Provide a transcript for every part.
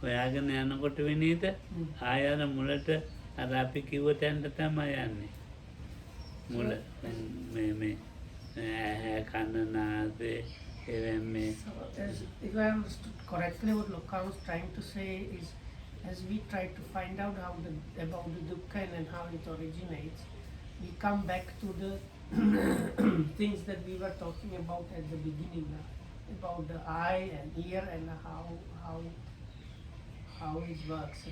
හොයාගෙන යනකොට විනීත ආය අර මුලට අර අපි කිව්ව තැනට තමයි යන්නේ. මුල මේ ඇහැ කන නාසය එවැන්නේ. So, if I understood correctly, what Lokka was trying to say is, as we try to find out about the dukkha and how it originates, we come back to the things that we were talking about at the beginning, about the eye and ear and how it works.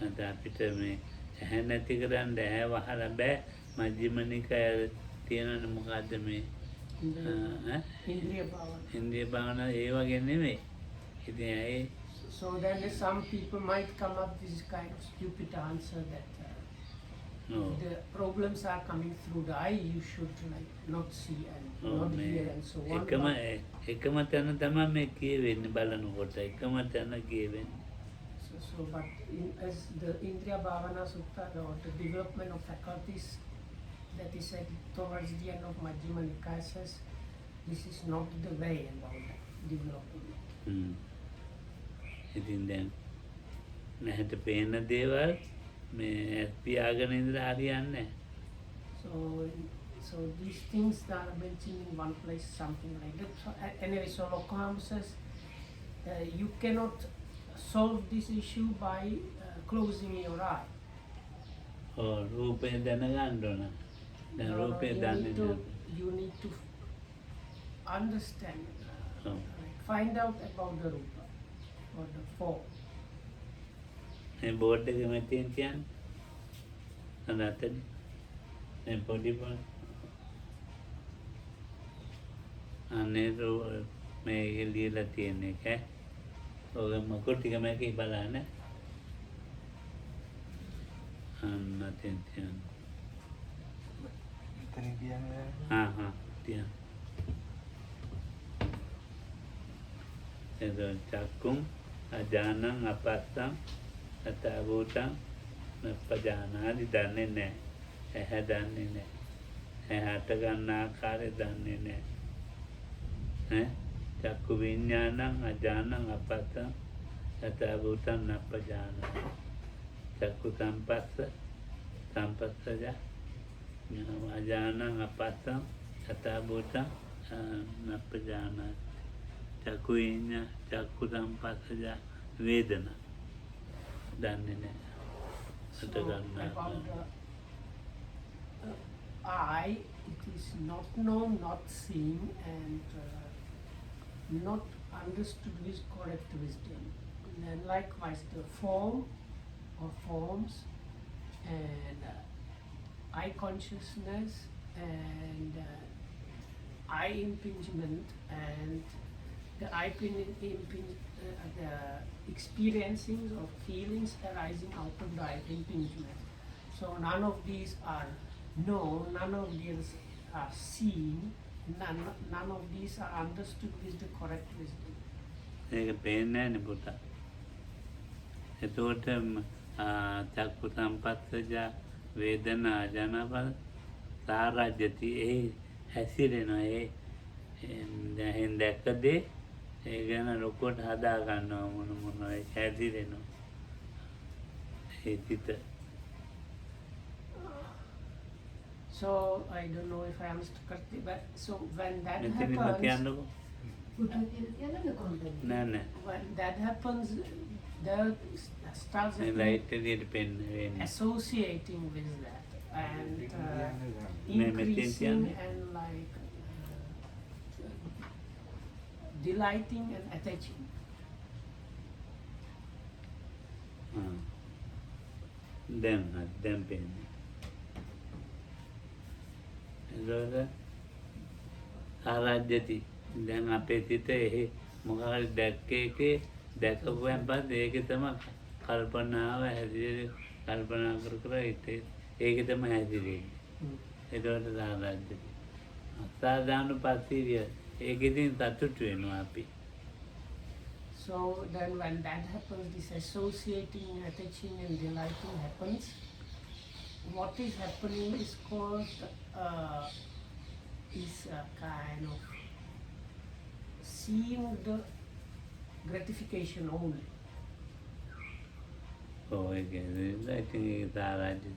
අද අපිට මේ ඇහැ නැති කරන්න ඇහැ වහලා බෑ. මජ්ක්‍ධිම නිකායේ තියෙනවනේ මොකද්ද මේ Indriya Bhavana. ඉන්ද්‍රිය භාවනා ඒ වගේ නෙමෙයි. ඉතින් ඇයි So then some people might come up with this kind of stupid answer that the problems are coming through the eye, you should like not see and not hear and so on. එකම තැන තමයි මේ කියවෙන්නේ බලනකොට එකම තැන කියවෙන්නේ. So but as the Indriya Bhavana Sutta, or the development of faculties that is said towards the end of Majjhima Nikaya says, this is not the way about development. ඉතින් දැන් නැහැට පේන දේවල් මේ ඇස් පියාගෙන ඉඳලා හරියන්නේ නැහැ. So these things that are mentioned in one place, something like that. So anyway, so Lokam says you cannot solve this issue by closing your eye. රූපේ දැනගන්න ඕන. දැන් රූපේ දන්නේ නැහැ. You need to understand, find out about the rupa or the form. මේ board එකේ මේ තියෙන කියන්නේ අනතනේ මේ පොඩි පොඩි අනේ මේක ලියලා තියෙන එක ඔය මොකක් ටික මේකේ බලන්න අන්න තියෙන ඉතින් කියන්නේ තියෙන එතන චක්කුම් අජානං අපස්සං අතවෝතං නප්පජානාදි දන්නේ නැහැ. ඇහැ දන්නේ නැහැ. ඇහැට ගන්න ආකාරය දන්නේ නැහැ. චක්කු විඤ්ඤාණං අජානං අපස්සං අතවෝතං නප්පජානාදි. චක්කු සම්පස්සජ අජානං අපස්සං අතවෝතං නප්පජානාදි. චක්කු විඤ්ඤා චක්කු සම්පස්සජ වේදනා දන්නේ නැහැ. So about the eye, it is not known, not seen, and not understood with correct wisdom. And then likewise the form or forms and eye consciousness and eye impingement and the eye the experiencing of feelings arising out of the eye impingement. So none of these are known, none of these are seen, none of these are understood with the correct wisdom. ඒක පේන්නේ නැහැ නේ පුතා. එතකොට චක්කු සම්පස්සජ වේදනා ජනපද සාරජ්‍යති ඒ හැසිරෙනවා. දැන් දැක්ක දේ ඒ ගැන ලොකුවට හදා ගන්නවා මොනවා හැදිරෙනවා ඒ සිත. So I don't know if I understood correctly, but so when that මෙතන happens, කියන්නකෝ. නෑ නෑ when that happens, there starts මේ ලයිට් එළියට පෙන්නේ associating with that and මෙතෙන් increasing කියන්නේ and like delighting and attaching. දැන් පෙන්නේ. එතකොට ආරාජ්‍යති දැන් අපේ සිත එහෙ මොකක්ද දැක්ක එකේ දැකපුවෙන් පස්සේ ඒකේ තමයි කල්පනාව හැදිරි කල්පනා කර කර හිතේ ඒකේ තමයි හැදිරෙන්නේ. එතකොට ආරාජ්‍යති අසාධාරණ පස්සිරිය ඒකෙදින් සතුටු වෙනවා අපි. So then when that happens, this associating, attaching and delighting happens, what is happening is called is a kind of seeing the gratification only. ඉතින් ඒ තාරාජි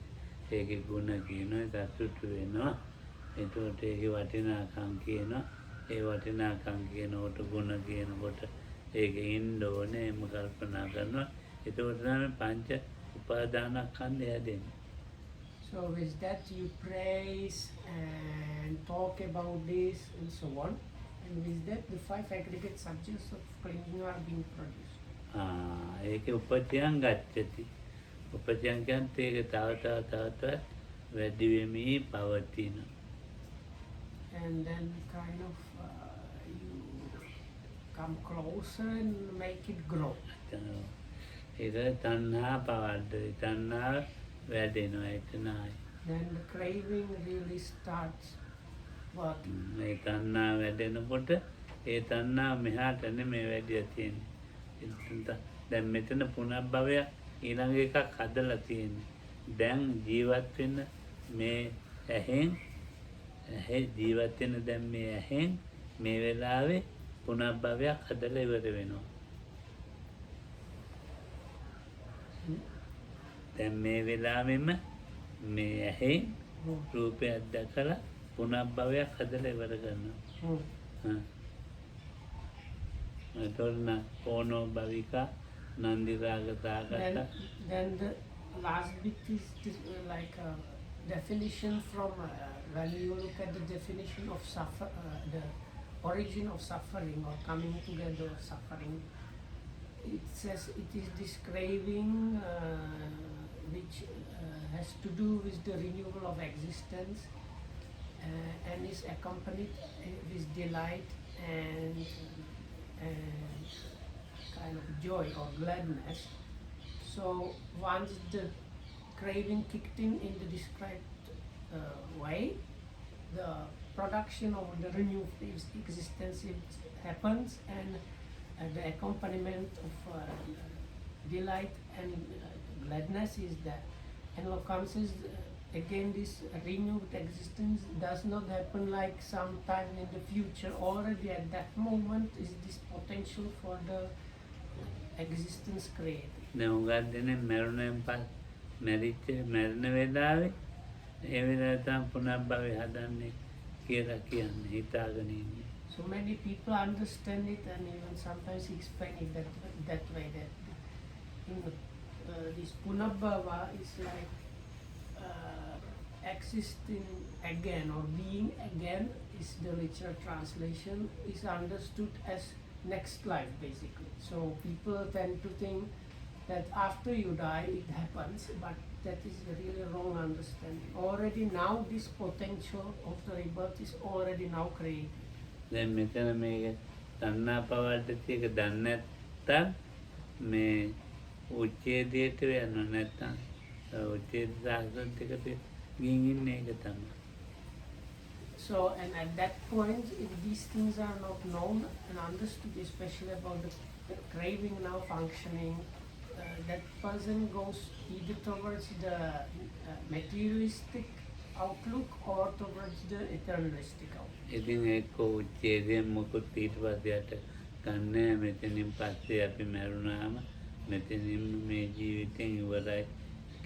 ඒකේ ගුණ කියනවා සතුටු වෙනවා. එතකොට ඒකේ වටිනාකම් කියනවා. ඒ වටිනාකම් කියනකොට ගුණ කියනකොට ඒක ඉන්න ඕනේ එම කල්පනා කරනවා. එතකොට තමයි පංච උපාදානස්කන්ධය හැදෙන්නේ. So with that you praise and talk about this and so on. And with that the 5 aggregate subjects of clinging are being produced. ඒකේ උපචයන් ගච්ඡති. උපචයන් කියන්නේ ඒක තව වැඩි වෙමි පවතින. And then kind of you come closer and make it grow. ඒක තණ්හා පවද්දේ. තණ්හා වැඩෙනවා එතනයි. Then the craving really starts working. මේ තණ්හා වැඩෙනකොට ඒ තණ්හා මෙහාට නෙමෙයි වැඩි තියෙන්නේ. දැන් මෙතන පුනර්භවය ඊළඟ එකක් හදලා තියෙන්නේ. දැන් ජීවත් වෙන මේ ඇහෙන් ජීවත් වෙන දැන් මේ ඇහෙන් මේ වෙලාවේ පුනර්භවයක් හදලා ඉවර වෙනවා. දැන් මේ වෙලාවෙම මේ ඇහෙන් රූපයක් දැකලා පුනර්භවයක් හදලා ඉවර කරනවා. Kono Bhavika Nandi Raga. Then the last bit is like a definition from when you look at the definition of the origin of suffering or coming together of suffering. It says it is this craving which has to do with the renewal of existence and is accompanied with delight and kind of joy or gladness. So once the craving kicked in the described way, the production of the renewed existence happens, and the accompaniment of delight and gladness is that. And what comes is again this renewed existence does not happen like sometime in the future. Already at that moment is this potential for the existence created. දැන් උගත් දෙනේ මරණයෙන් පස්සේ මැරෙන වෙලාවේ ඒ වෙලාවට තමයි පුනර්භවය හදන්නේ කියලා කියන්නේ හිතාගෙන ඉන්නේ. So many people understand it and even sometimes explain it that way, that this punabhava is like existing again or being again is the literal translation, is understood as next life basically. So people tend to think that after you die it happens, but that is a really wrong understanding. Already now this potential of the rebirth is already now created. දැන් මෙතන මේක තණ්හා පවද්දති එක දන්නේ නැත්නම් මේ උච්ඡේදයට යනවා නැත්නම් උච්ඡේද සාසනයකට ගිහින් ඉන්නේ ඒක තමයි. So, and at that point, if these things are not known and understood, especially about the craving now functioning, that person goes either towards the materialistic outlook or towards the eternalistic outlook. ඉතින් ඒක උච්ඡේදයෙන් මොකද ඊට පස්සේ යට ගන්නෑ. මෙතනින් පස්සේ අපි මරුණාම මෙතනින් මේ ජීවිතෙන් ඉවරයි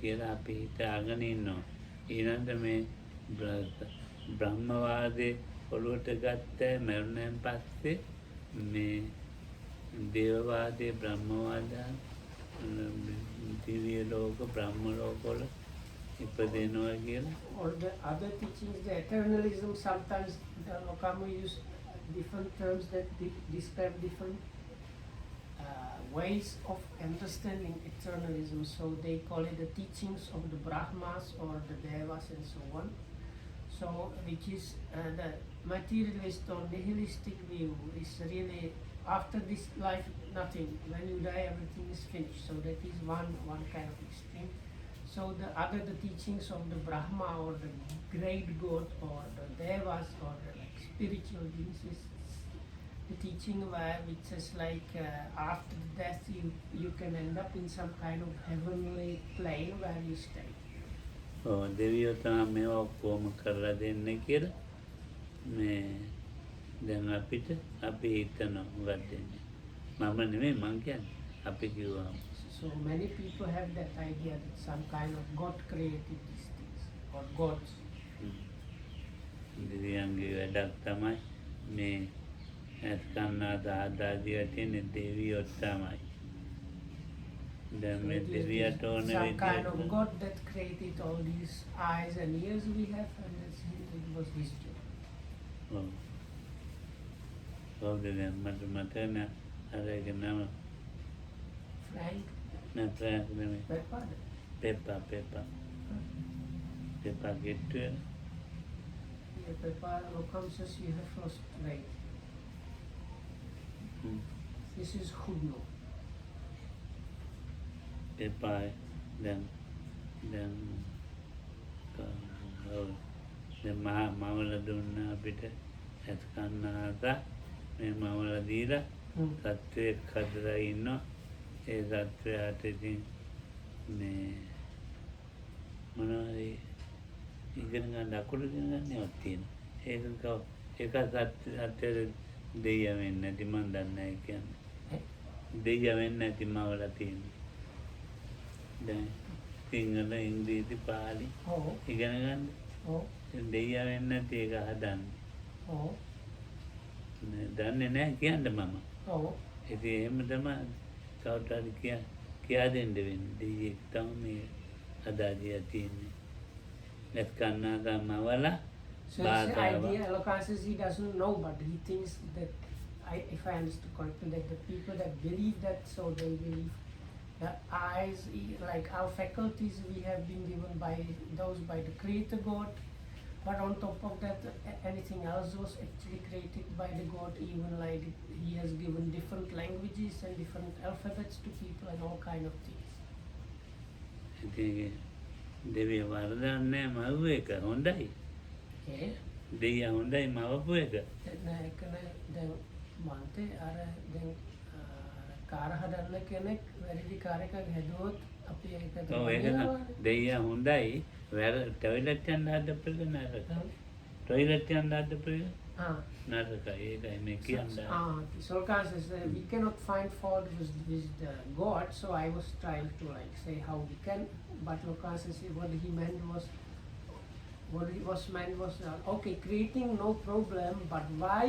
කියලා අපි හිතාගෙන ඉන්නවා. ඊළඟට මේ බ්‍රහ්මවාදේ ඔළුවට ගත්ත මරුණෙන් පස්සේ මේ දේවවාදේ බ්‍රහ්මවාද දිව්‍ය ලෝක බ්‍රහ්ම ලෝකවල ඉපදෙනවා කියලා. Or the other teachings, the eternalism, sometimes the Lokama use different terms that describe different ways of understanding eternalism. So they call it the teachings of the Brahmas or the Devas and so on. So which is the materialist or nihilistic view is really after this life nothing. When you die everything is finished. So that is one kind of extreme. So the teachings of the Brahma or the great God or the Devas or the spiritual beings is the teaching which says like after death you can end up in some kind of heavenly plane where you stay. දෙවියෝ තමයි මේවා කොහොම කරලා දෙන්නේ කියලා මේ දැන් අපිට අපි හිතනවා මොකක්ද දෙන්නේ. මම නෙමෙයි මං කියන්නේ. අපි කිව්වා. So many people have that idea that some kind of God created these things or gods. දෙවියන්ගේ වැඩක් තමයි මේ ඇස් කන්නාත ආදාදිය තියෙන දෙවියොත් තමයි. දැන් මේ දෙවියට ඕන Some kind of විදියට God that created all these eyes and ears we have, and it was his job. ඔව්. කවුද දැන් මට මතක නෑ අර එක නම Frank, නෑ ප්‍රෑන්ක් නෙමෙයි Pepper. පෙප්පා ගෙට්ටුව Yeah, Pepper Lokam says you have lost weight. This is Hudno. පෙප්පායි දැන් ඔව් දැන් මවල දුන්න අපිට ඇස් කන්නාත මේ මවල දීලා සත්වයක් හදලා ඉන්නවා. ඒ සත්වයාට ඉතින් මේ මොනවද ඉගෙන ගන්න අකුරු ඉගෙන ගන්නවත් තියෙනවා. ඒක සත්වයට දෙයියා වෙන්නේ නැති මන් දන්නේ නැහැ කියන්නේ. දෙයියා වෙන්නේ නැති මවල තියෙනවා. දැන් සිංහල ඉංග්‍රීසි පාලි Oh, ඉගෙන ගන්න. oh, දෙයියා වෙන්නේ නැති එක හදන්නේ. oh, දන්නේ නැහැ කියන්න මම. oh. ඉතින් එහෙම තමයි කවුරුත් හරි කියා දෙන්න වෙන්නේ. දෙයියෙක් තමයි මේ හදාදියා තියෙන්නේ. නැත් කන්නා ගමවලා So his idea, Lokam says he doesn't know, but he thinks that, if I understood correctly, that the people that believe that, so they believe the eyes, like our faculties, we have been given by those by the Creator God. But on top of that, anything else was actually created by the God. Even like he has given different languages and different alphabets to people and all kind of things. ඉතින් දෙවිය වරදන්නේ මව්ව එක හොඳයි. Okay. දෙයියා හොඳයි මවපු එක. දැන් මන්තේ අර දැන් කාර හදන්න කෙනෙක් වැරදි කාර් එකක් හැදුවොත් අපි ඒකට ඔව් ඒක දෙයියා හොඳයි. ටොයිලට් යන්න හදපු එක නරක. ටොයිලට් යන්න හදපු එක නරකයි. ඒකයි මේ කියන්නේ. Solkan says we cannot find fault with the God, so I was trying to like say how we can, but Solkan says what he meant was okay, creating no problem, but why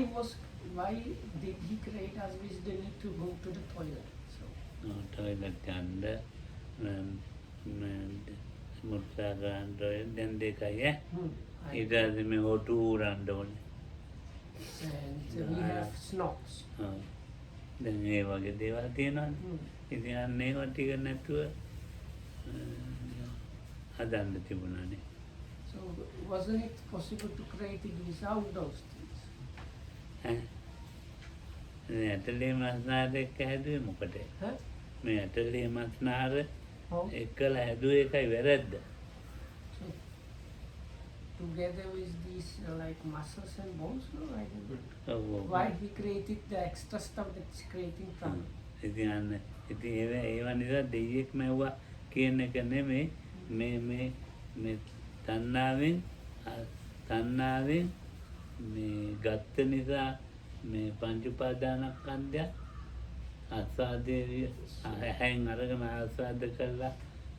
did he create us with the need to go to the toilet? So toilet යන්න මුත්‍රා ගන්න දැන් දෙකයි ඊට පස්සේ මේ හොටු උරන්න ඕනේ. and we have snocks. දැන් ඒ වගේ දේවල් තියෙනවානේ. ඉතින් අන්න ඒවා ටික නැතුව හදන්න තිබුණානේ. So wasn't it possible to create it without those things? ඇටලේ මස්නාර එක්ක හැදුවේ මොකටද? Huh? මේ ඇටලේ මස්නාර Oh, එක්කලා හැදුවේ එකයි වැරද්ද. so together with these like muscles and bones, no? I don't know. ඔව් ඔව්. Why he created the extra stuff that's creating trouble? ඉතින් අන්න ඉතින් ඒවා නිසා දෙයියෙක් මැව්වා කියන එක නෙමෙයි මේ තණ්හාවෙන් මේ ගත්ත නිසා මේ පංච උපාදානස්කන්ධය ආස්වාදයේ හැන් අරගෙන ආස්වාද කළා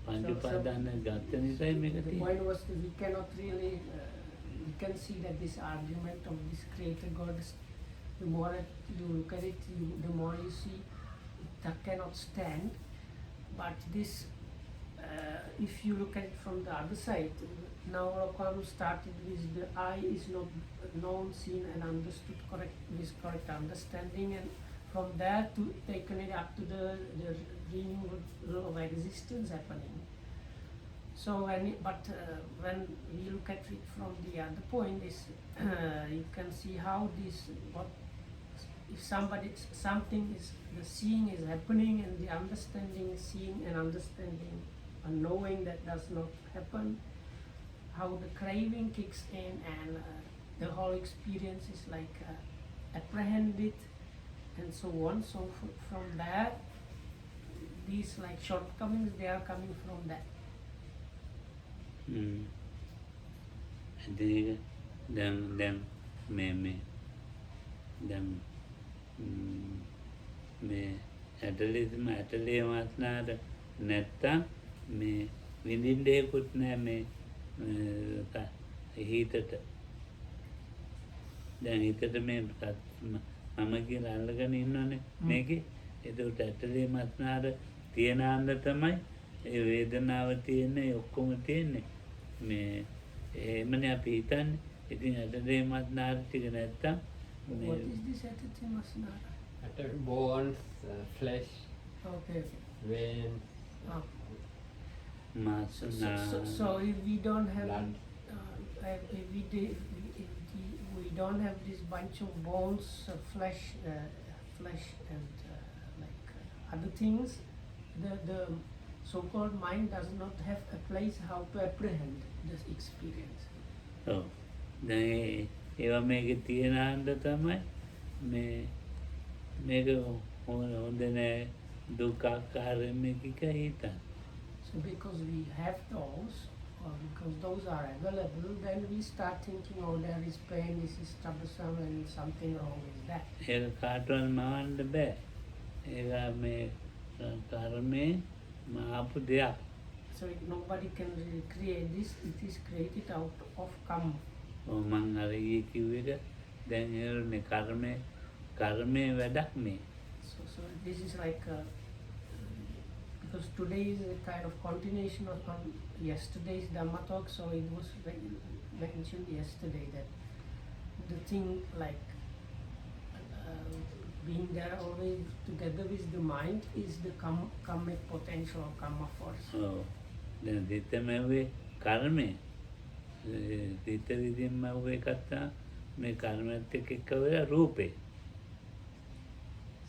පංච උපාදාන ගත්ත නිසායි මේක The තියෙන්නේ. point was that we cannot really, we can see that this argument of this creator God, the more that you look at it, the more you see that cannot stand. But this, if you look at it from the other side, now Lokam started with the eye is not known, seen and understood with correct understanding, and from there to taken it up to the renewal of existence happening. So when we look at it from the other point is you can see how this if something is the seeing is happening and the understanding seeing and understanding and knowing that does not happen, how the craving kicks in and the whole experience is like apprehended and so on. So from that, these like shortcomings, they are coming from that. ඉතින් දැන් මේ දැන් මේ ඇටලිස්ම ඇටලේ වාසනාට නැත්තම් මේ විඳින්න දෙයක්වත් නැහැ මේ හිතට. දැන් හිතට මේ මම කියලා අල්ලගෙන ඉන්නවනේ මේකේ. ඒකට ඇටලේ වාසනාට තියෙන අන්ද තමයි ඒ වේදනාව තියෙන්නේ ඔක්කොම තියෙන්නේ. මේ එහෙමනේ අපි හිතන්නේ. ඉතින් ඇටලේ වාසනාට ටික නැත්තම් What is this attitude masnara? Bones, flesh, Okay. veins, Ah. මාසනා So if we don't have blood. if we don't have this bunch of bones, flesh, and other things, the so-called mind does not have a place how to apprehend this experience. ඔව් දැන් ඒවා මේකේ තියෙන අන්ද තමයි මේක හොඳ නෑ දුක ආකාරයෙන් මේක හිතන්න. So because we have those, or because those are available, then we start thinking, oh, there is pain, this is troublesome, and something wrong with that. ඒක කාටවත් මවන්න බෑ. ඒක මේ කර්මේ මාපු දෙයක්. So nobody can really create this, it is created out of karma. මං අර ඊයේ කිව්ව එක දැන් ඒනේ කර්මේ වැඩක් මේ. So this is like, because today is a kind of continuation of on yesterday's Dhamma talk, so it was mentioned yesterday that the thing like being there always together with the mind is the karmic potential or karma force. ඔව් දැන් දිත්තමවේ කර්මය දිත්ත විදින්ම වූ එකත් මේ කර්මයත් එක්ක වෙලා රූපේ.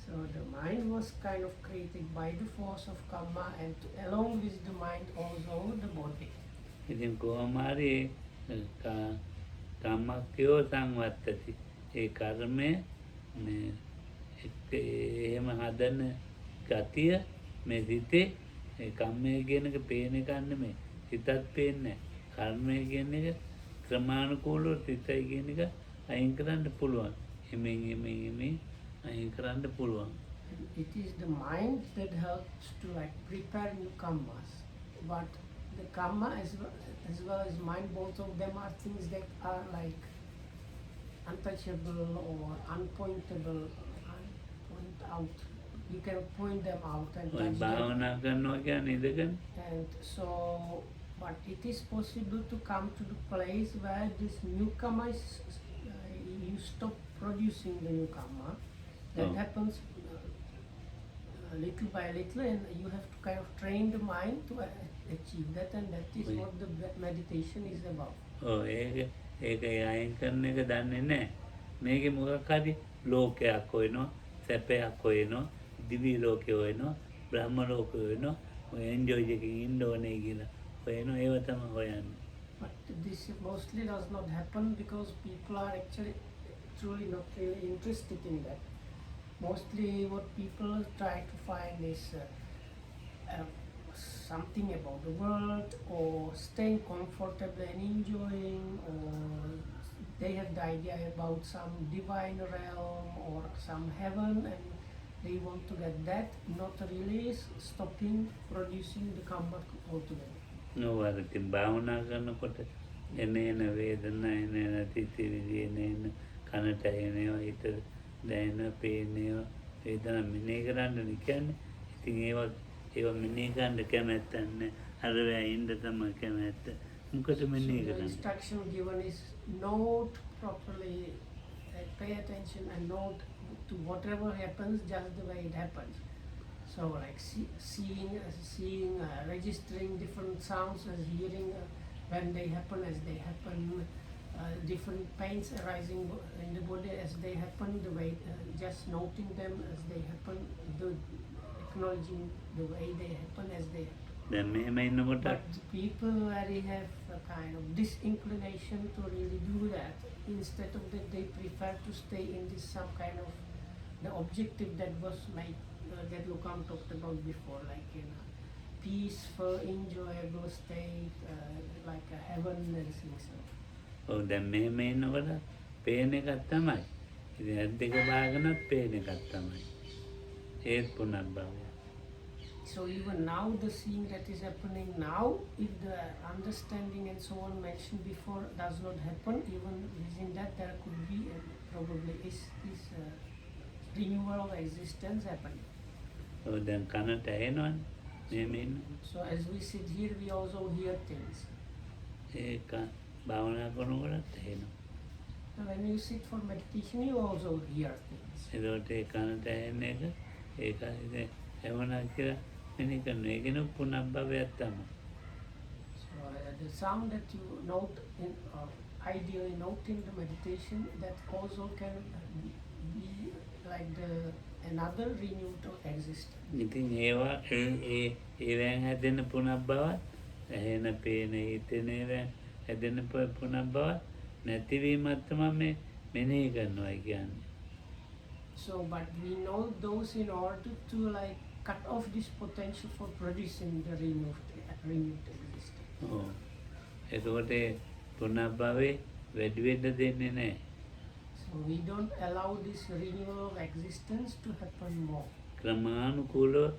So the mind was kind of created by the force of karma, and along with the mind also the body. ඉතින් කොහොම හරි කම්මක්ඛයෝ සංවත්තති. ඒ කර්මය මේ එහෙම හදන ගතිය මේ සිතේ ඒ කම්මය කියන එක පේන එකක් නෙමෙයි. සිතත් පේන්නේ නැහැ. කර්මය කියන එක ක්‍රමානුකූලව සිතයි කියන එක අයින් කරන්න පුළුවන්. එමෙන් අයින් කරන්න පුළුවන්. It is the mind that helps to like prepare new karmas, but the karma as well as mind, both of them are things that are like untouchable or unpointable, point out. You can point them out and ඔය touch them. භාවනා කරනවා කියන්නේ ඉඳගෙන And so, but it is possible to come to the place where this new karma is, you stop producing the new karma. That Oh. happens little by little, and you have to kind of train the mind to achieve that, and that is Oui. what the meditation is about. ඔව් ඒක අයින් කරන එක දන්නේ නැහැ. මේකේ මොකක් හරි ලෝකයක් හොයනවා, සැපයක් හොයනවා, දිවි ලෝකේ හොයනවා, බ්‍රහ්ම ලෝකේ හොයනවා, ඔය එන්ජොයි එකකින් ඉන්න ඕනේ කියලා හොයනවා. ඒව තමයි හොයන්නේ. But this mostly does not happen because people are actually truly not really interested in that. Mostly what people try to find is something about the world, or staying comfortable and enjoying, or they have the idea about some divine realm or some heaven, and they want to get that, not really stopping producing the karma altogether. නොවර ඉතින් භාවනා කරනකොට එන වේදනා එන තිතිවිලි එන කනට එනවා හිතට දැනෙන පේනවා වේදනා මෙනෙහි කරන්න කියන්නේ. ඉතින් ඒවා මෙනෙහි කරන්න කැමැත්තක් නැහැ. අර වෙයින්ද තමයි කැමැත්ත. මොකද So මෙනෙහි the කරන්නේ? instruction given is note properly, pay attention and note to whatever happens just the way it happens. So like seeing, registering different sounds as hearing when they happen as they happen, different pains arising in the body as they happen, the way just noting them as they happen, acknowledging the way they happen as they happen. දැන් මෙහෙම ඉන්නකොට But the people really have a kind of disinclination to really do that. Instead of that, they prefer to stay in this some kind of the objective that was like that Lukam talked about before, like peaceful, enjoyable state, like a heaven and things. ඔව් දැන් මෙහෙම ඉන්නකොට පේන එකක් තමයි. ඉතින් ඇස් දෙක බාගෙනත් පේන එකක් තමයි. ඒත් පුනබ්බවය. So even now the seeing that is happening now, if the understanding and so on mentioned before does not happen, even within that there could be probably is renewal of existence happening. ඔය දැන් කනට ඇහෙනවනේ. මෙහෙම ඉන්න. So as we sit here, we also hear things. ඒක භාවනා කරනකොටත් ඇහෙනවා. So when you sit for meditation, you also hear things. ඒකට ඒ කනට ඇහෙන එක ඒක ඉතින් හැමනා කියලා මෙනෙහි කරනවා. ඒකන පුනබ්බවයක් තමයි. So the sound that you note in, or ideally note in the meditation, that also can be like another renewed existence. ඉතින් ඒවා ඒවෙන් හැදෙන පුනබ්බවත් ඇහෙන පේන හිතෙන ඒවෙන් හැදෙන පුනබ්බවත් නැතිවීමත් තමයි මේ මෙනෙහි කරනවා කියන්නේ. So but we know those in order to like cut off this potential for producing the renewed existence. ඔව්. එතකොට පුනබ්බවේ වැඩි වෙන්න දෙන්නේ නැහැ. So we don't allow this renewal of existence to happen more. ක්‍රමානුකූලව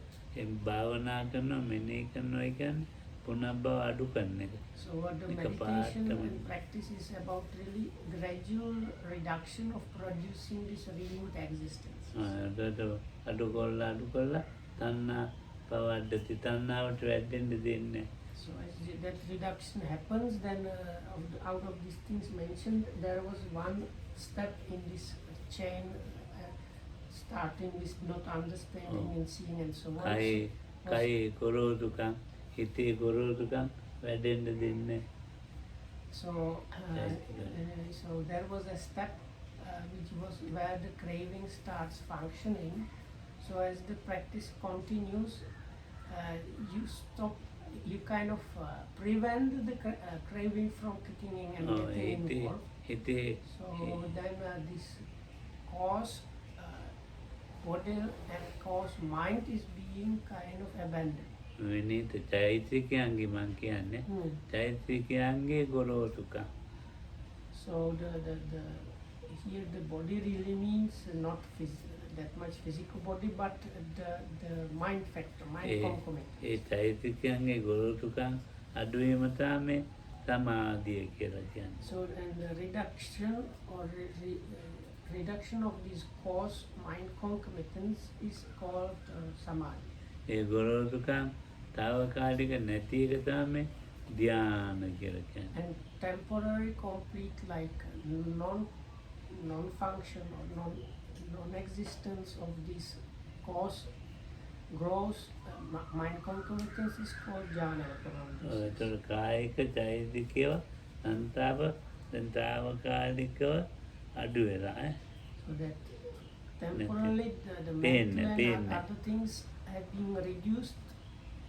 භාවනා කරනවා මෙනෙහි කරනවා කියන්නේ පුනබ්බව අඩු කරන එක. So what the meditation and practice is about really gradual reduction of producing this renewed existence. අඩු කරලා තණ්හා පවද්දති තණ්හාවට වැටෙන්න දෙන්නේ. So as that reduction happens, then out of these things mentioned, there was one step in this chain, starting with not understanding and seeing and so on. කයි ගොරෝසුකම් හිතේ ගොරෝසුකම් වැඩෙන්න දෙන්නේ. So there was a step which was where the craving starts functioning. So as the practice continues, you stop, you kind of prevent the craving from kicking in and getting involved. So then this cause body and cause mind is being kind of abandoned. විනීත චෛත්‍යිකයන්ගේ මං කියන්නේ චෛත්‍යිකයන්ගේ ගොරෝසුකම්. So the here the body really means not that much physical body, but the mind factor, mind component. ඒ චෛත්‍යිකයන්ගේ ගොරෝසුකම් අඩුවීම තමයි සමාධිය කියලා කියන්නේ. So and the reduction or reduction of this cause mind concomitants is called samadhi. ඒ ගොරෝසුකම් తాවකාලික නැති එක තමයි ධ්‍යාන කියලා කියන්නේ. And temporary complete like non-function or non-existence of this cause grows mind concomitants is called jhana. ඒතර කායික චෛතසිකය සංතාප දැන් తాවකාලිකව අඩු වෙලා So that temporarily the mental and other things have been reduced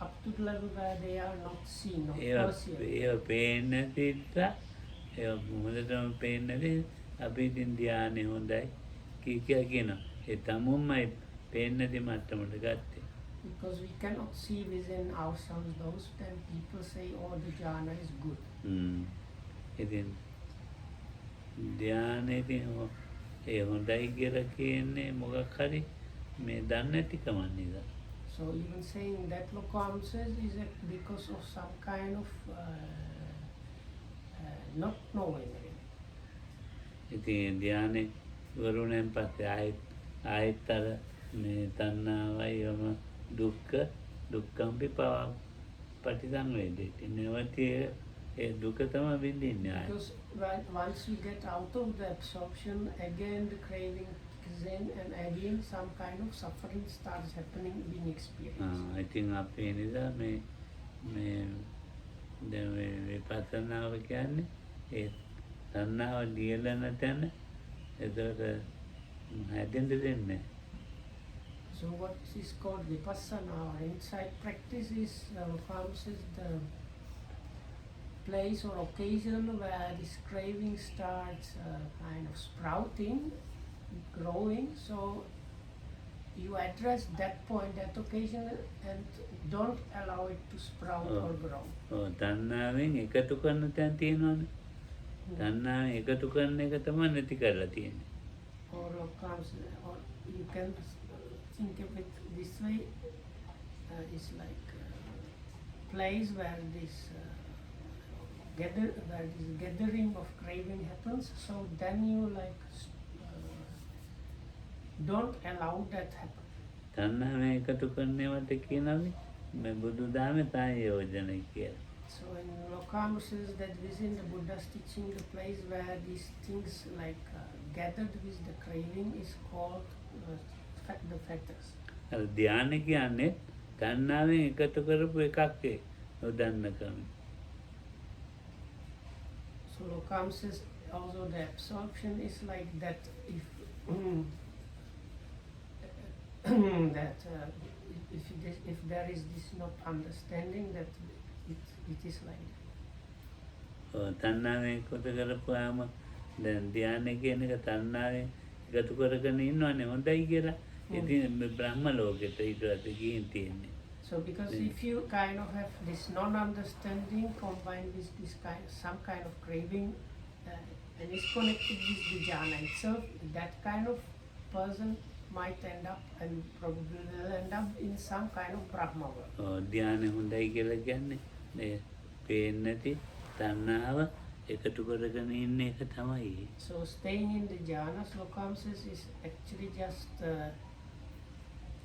up to the level where they are not seen, not perceived. ඒව පේන්නේ නැති නිසා ඒව මොකදම පේන්නේ නැති අපි ඉතින් ධ්‍යානෙ හොඳයි කියනවා. ඒ තමුන්මයි පේන්නේ නැති මට්ටමට ගත්තේ. Because we cannot see within ourselves those, then people say, oh, the jhana is good. ඉතින් ධ්‍යානෙ ඉතින් ඒ හොඳයි කියලා කියන්නේ මොකක් හරි මේ දන්නේ නැතිකම නිසා. So even saying that Lokam says is because of some kind of not knowing. ඉතින් ධ්‍යානෙ වරුණෙන් පස්සේ ආයතර මේ තණ්හාවයි යම දුක්ඛම්පි පටිසංවේදී නැවතී ඒ දුක තමයි විඳින්නේ. Because once we get out of the absorption, again the craving kicks in, and again some kind of suffering starts happening, being experienced. ඉතින් අපේ නිසා මේ දැන් විපස්සනාව කියන්නේ ඒ තණ්හාව දියලා නැතන ඒකට හැදෙන්න දෙන්නේ. So what is called vipassana or insight practice is the place or occasion where this craving starts kind of sprouting, growing. So you address that point, that occasion, and don't allow it to sprout or grow. තණ්හාවෙන් එකතු කරන තැන් තියෙනවනේ. තණ්හාවෙන් එකතු කරන එක තමයි නැති කරලා තියෙන්නේ. or comes, or you can think of it this way, it's like a place where this where this gathering of craving happens. So then you like don't allow that happen. තණ්හාවෙන් එකතු කරනවට කියනවානේ මේ බුදු දහමේ සංයෝජන කියලා. So in Lokam says that within the Buddha's teaching, the place where these things like gathered with the craving is called the fetters. අර ධානය කියන්නේ තණ්හාවෙන් එකතු කරපු එකක් ඒ නොදන්නකම. So Lokam says also the absorption is like that if that if there is this not understanding that it is like that. තණ්හාවෙන් එකතු කරපුවාම දැන් ධානය කියන එක තණ්හාවෙන් එකතු කරගෙන ඉන්නවනේ හොඳයි කියලා. ඉතින් බ්‍රහ්ම ලෝකෙට ඊට පස්සේ ගිහින් තියෙන්නේ. So because if you kind of have this non-understanding combined with this some kind of craving and is connected with the jhana itself, that kind of person might end up and probably will end up in some kind of Brahma world. ධානය හොඳයි කියලා කියන්නේ මේ පේන්නේ නැති තණ්හාව එකතු කරගෙන ඉන්න එක තමයි. So staying in the jhana, Lokam says, is actually just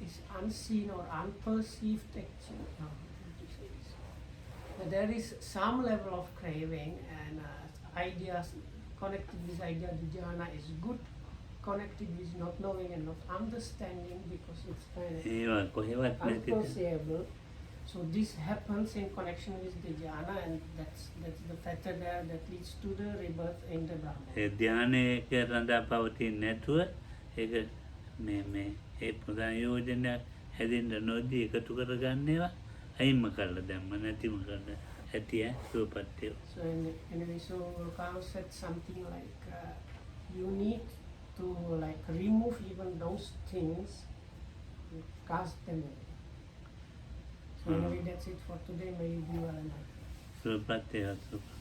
is unseen or unperceived action. But there is some level of craving and ideas connected with idea. The jhana is good, connected with not knowing and not understanding because it's kind ඒවා කොහෙවත් of නැති. unforeseeable. So this happens in connection with the jhana, and that's the fetter there that leads to the rebirth in the Brahma. ඒ ධානයක රඳා පවතින්නේ නැතුව ඒක මේ ඒ ප්‍රයෝජනයක් හැදෙන්න නොදී එකතු කරගන්නේවා අයින්ම කරලා දැම්ම නැතිම කරලා ඇතිය සුවපත් ඒවා. So anyway, so Karl said something like you need to like remove even those things and cast them away. So anyway, that's it for today. May you be well and happy. සුවපත් ඒවා සුවපත්.